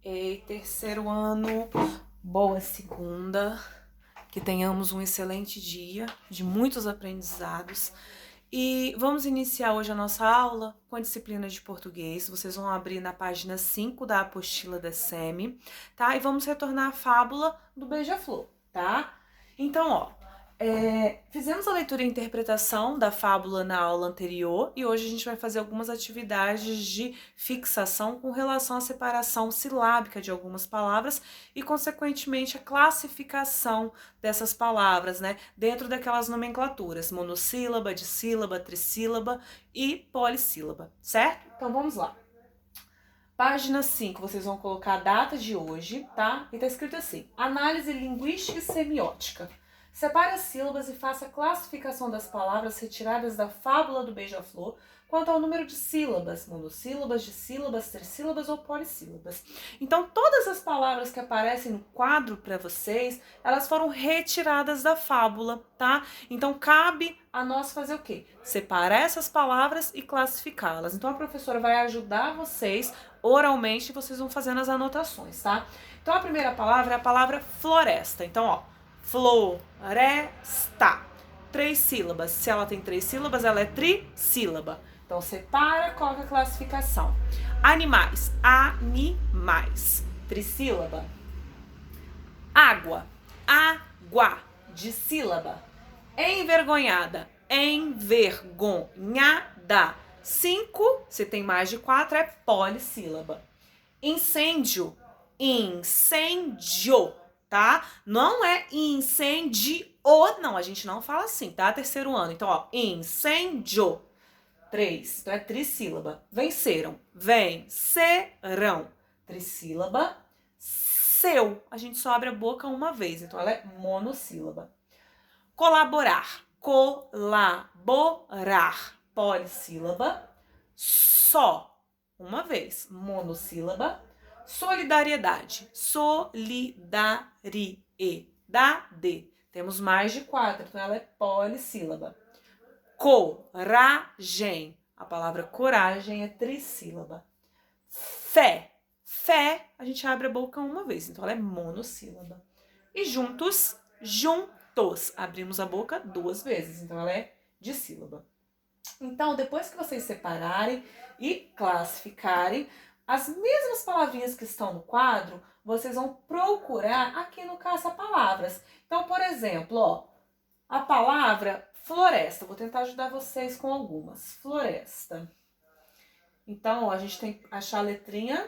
Ei, terceiro ano, boa segunda, que tenhamos um excelente dia, de muitos aprendizados. E vamos iniciar hoje a nossa aula com a disciplina de português. Vocês vão abrir na página 5 da apostila da SEMI, tá? E vamos retornar à fábula do Beija-Flor, tá? Então, fizemos a leitura e interpretação da fábula na aula anterior e hoje a gente vai fazer algumas atividades de fixação com relação à separação silábica de algumas palavras e, consequentemente, a classificação dessas palavras, né, dentro daquelas nomenclaturas, monossílaba, dissílaba, trissílaba e polissílaba, certo? Então vamos lá. Página 5, vocês vão colocar a data de hoje, tá? E tá escrito assim: análise linguística e semiótica. Separe as sílabas e faça a classificação das palavras retiradas da fábula do beija-flor quanto ao número de sílabas, monossílabas, dissílabas, trissílabas ou polissílabas. Então, todas as palavras que aparecem no quadro para vocês, elas foram retiradas da fábula, tá? Então, cabe a nós fazer o quê? Separar essas palavras e classificá-las. Então, a professora vai ajudar vocês oralmente, vocês vão fazendo as anotações, tá? Então, a primeira palavra é a palavra floresta. Então, ó, floresta. 3 sílabas. Se ela tem 3 sílabas, ela é trissílaba. Então, separa, coloca a classificação. Animais. Animais. Trissílaba. Água. Água. Dissílaba. Envergonhada. Envergonhada. 5, se tem mais de 4, é polissílaba. Incêndio. Incêndio. Tá? Não é incendio, não, a gente não fala assim, tá? Terceiro ano. Então, ó, incêndio. 3, então é trissílaba. Venceram, vencerão. Trissílaba. Seu, a gente só abre a boca uma vez, então ela é monossílaba. Colaborar, colaborar. Polissílaba. Só, uma vez, monossílaba. Solidariedade, solidariedade. Temos mais de 4, então ela é polissílaba. Coragem, a palavra coragem é trissílaba. Fé, fé, a gente abre a boca uma vez, então ela é monossílaba. E juntos, juntos, abrimos a boca 2 vezes, então ela é dissílaba. Então, depois que vocês separarem e classificarem, as mesmas palavrinhas que estão no quadro, vocês vão procurar aqui no caça-palavras. Então, por exemplo, ó, a palavra floresta. Vou tentar ajudar vocês com algumas. Floresta. Então, ó, a gente tem que achar a letrinha.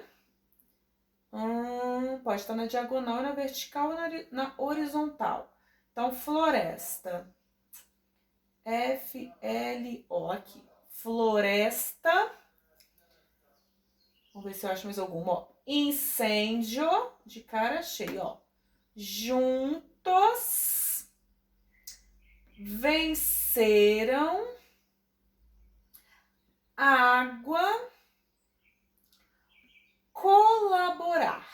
Pode estar na diagonal, na vertical e na horizontal. Então, floresta. F-L-O aqui. Floresta. Vamos ver se eu acho mais alguma, ó. Incêndio, de cara cheia, ó. Juntos. Venceram. Água. Colaborar.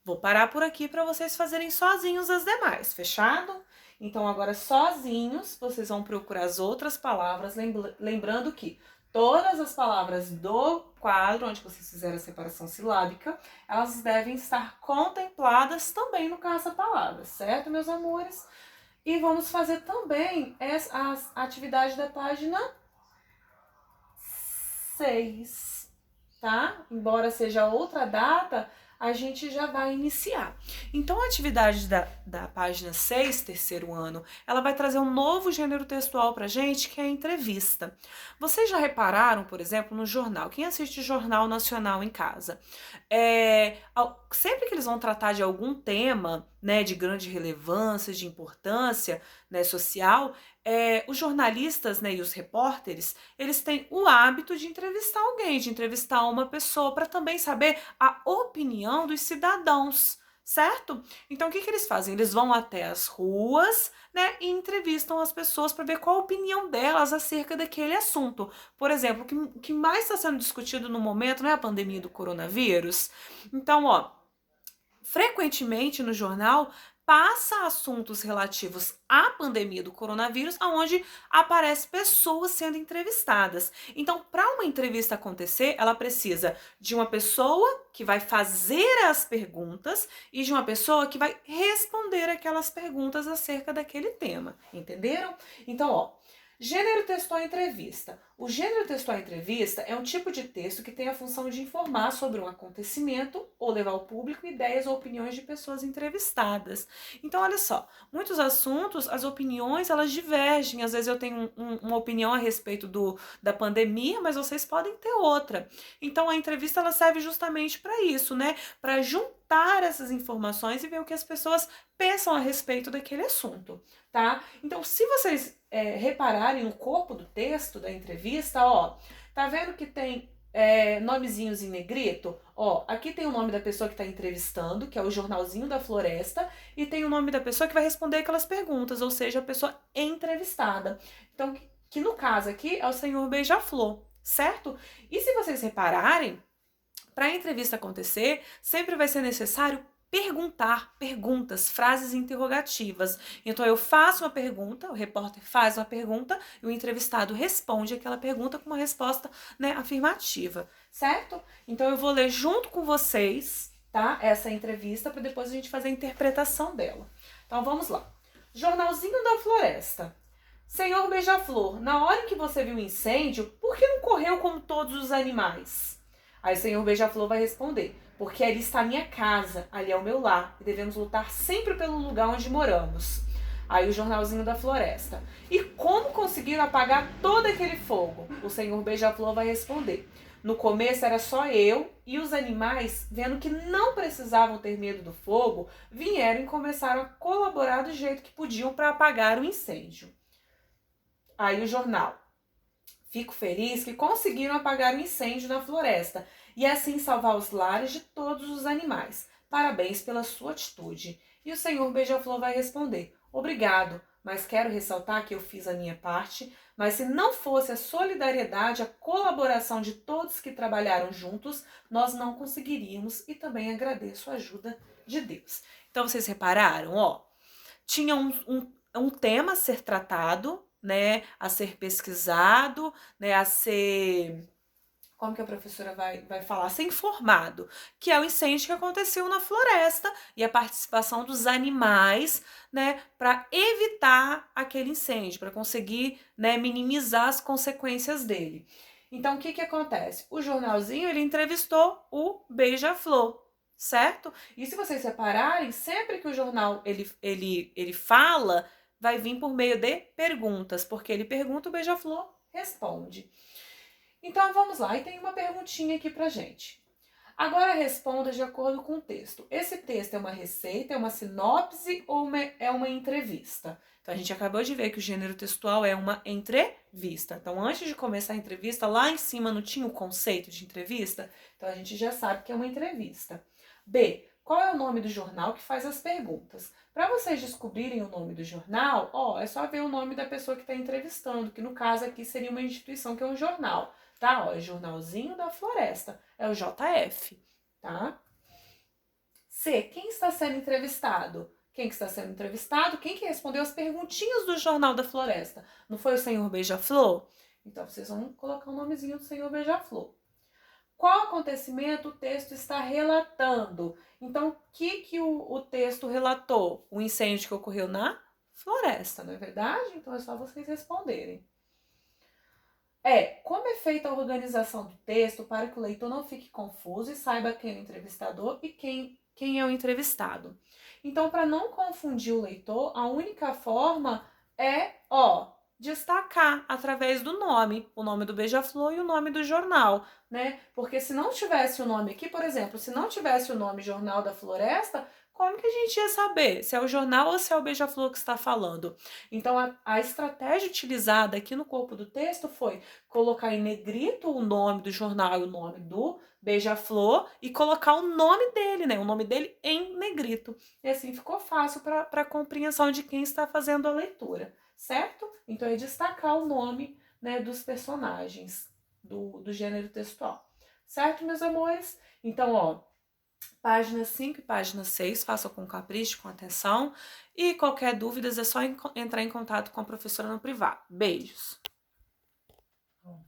Vou parar por aqui para vocês fazerem sozinhos as demais, fechado? Então, agora sozinhos, vocês vão procurar as outras palavras, lembrando que todas as palavras do quadro, onde vocês fizeram a separação silábica, elas devem estar contempladas também no caça-palavras, certo, meus amores? E vamos fazer também a atividade da página 6, tá? Embora seja outra data, a gente já vai iniciar. Então, a atividade da página 6, terceiro ano, ela vai trazer um novo gênero textual pra gente, que é a entrevista. Vocês já repararam, por exemplo, no jornal? Quem assiste Jornal Nacional em casa? Sempre que eles vão tratar de algum tema, né, de grande relevância, de importância, né, social, os jornalistas, né, e os repórteres, eles têm o hábito de entrevistar alguém, de entrevistar uma pessoa, para também saber a opinião dos cidadãos, certo? Então, o que eles fazem? Eles vão até as ruas, né, e entrevistam as pessoas para ver qual a opinião delas acerca daquele assunto. Por exemplo, o que mais está sendo discutido no momento, né, a pandemia do coronavírus. Então, ó, frequentemente no jornal passa assuntos relativos à pandemia do coronavírus, onde aparecem pessoas sendo entrevistadas. Então, para uma entrevista acontecer, ela precisa de uma pessoa que vai fazer as perguntas e de uma pessoa que vai responder aquelas perguntas acerca daquele tema. Entenderam? Então, ó, gênero textual entrevista. O gênero textual entrevista é um tipo de texto que tem a função de informar sobre um acontecimento ou levar ao público ideias ou opiniões de pessoas entrevistadas. Então, olha só, muitos assuntos, as opiniões, elas divergem. Às vezes eu tenho uma opinião a respeito da pandemia, mas vocês podem ter outra. Então, a entrevista ela serve justamente para isso, né? Para juntar essas informações e ver o que as pessoas pensam a respeito daquele assunto, tá? Então, se vocês repararem no corpo do texto da entrevista, ó, tá vendo que tem nomezinhos em negrito? Ó, aqui tem o nome da pessoa que está entrevistando, que é o Jornalzinho da Floresta, e tem o nome da pessoa que vai responder aquelas perguntas, ou seja, a pessoa entrevistada. Então, que no caso aqui é o senhor Beija-Flor, certo? E se vocês repararem, para a entrevista acontecer, sempre vai ser necessário perguntar perguntas, frases interrogativas. Então eu faço uma pergunta, o repórter faz uma pergunta e o entrevistado responde aquela pergunta com uma resposta, né, afirmativa, certo? Então eu vou ler junto com vocês, tá? Essa entrevista para depois a gente fazer a interpretação dela. Então vamos lá. Jornalzinho da Floresta. Senhor Beija-Flor, na hora em que você viu o incêndio, por que não correu como todos os animais? Aí o senhor Beija-Flor vai responder: porque ali está a minha casa, ali é o meu lar, e devemos lutar sempre pelo lugar onde moramos. Aí o Jornalzinho da Floresta: e como conseguiram apagar todo aquele fogo? O senhor Beija-Flor vai responder: no começo era só eu e os animais, vendo que não precisavam ter medo do fogo, vieram e começaram a colaborar do jeito que podiam para apagar o incêndio. Aí o jornal: fico feliz que conseguiram apagar o incêndio na floresta e assim salvar os lares de todos os animais. Parabéns pela sua atitude. E o senhor Beija-Flor vai responder: obrigado, mas quero ressaltar que eu fiz a minha parte, mas se não fosse a solidariedade, a colaboração de todos que trabalharam juntos, nós não conseguiríamos, e também agradeço a ajuda de Deus. Então vocês repararam, ó, tinha um tema a ser tratado, né, a ser pesquisado, né, a ser, como que a professora vai falar, a ser informado, que é o incêndio que aconteceu na floresta e a participação dos animais, né, para evitar aquele incêndio, para conseguir, né, minimizar as consequências dele. Então, o que que acontece? O jornalzinho, ele entrevistou o Beija-Flor, certo? E se vocês repararem, sempre que o jornal ele fala, vai vir por meio de perguntas, porque ele pergunta, o Beija-Flor responde. Então vamos lá, e tem uma perguntinha aqui pra gente. Agora responda de acordo com o texto. Esse texto é uma receita, é uma sinopse ou é uma entrevista? Então a gente acabou de ver que o gênero textual é uma entrevista. Então antes de começar a entrevista, lá em cima não tinha o conceito de entrevista? Então a gente já sabe que é uma entrevista. B. Qual é o nome do jornal que faz as perguntas? Para vocês descobrirem o nome do jornal, ó, é só ver o nome da pessoa que está entrevistando, que no caso aqui seria uma instituição que é um jornal, tá? Ó, é Jornalzinho da Floresta, é o JF, tá? C. Quem está sendo entrevistado? Quem que está sendo entrevistado? Quem que respondeu as perguntinhas do Jornal da Floresta? Não foi o senhor Beija-Flor? Então vocês vão colocar o nomezinho do senhor Beija-Flor. Qual acontecimento o texto está relatando? Então, o que o texto relatou? O incêndio que ocorreu na floresta, não é verdade? Então, é só vocês responderem. Como é feita a organização do texto para que o leitor não fique confuso e saiba quem é o entrevistador e quem é o entrevistado? Então, para não confundir o leitor, a única forma é, destacar através do nome, o nome do Beija-Flor e o nome do jornal, né? Porque se não tivesse o nome aqui, por exemplo, se não tivesse o nome Jornal da Floresta, como que a gente ia saber se é o jornal ou se é o Beija-Flor que está falando? Então, a estratégia utilizada aqui no corpo do texto foi colocar em negrito o nome do jornal e o nome do Beija-Flor e colocar o nome dele, né? O nome dele em negrito. E assim ficou fácil para a compreensão de quem está fazendo a leitura, certo? Então, é destacar o nome, né, dos personagens do gênero textual. Certo, meus amores? Então, ó, Página 5 e página 6, faça com capricho, com atenção. E qualquer dúvida é só entrar em contato com a professora no privado. Beijos!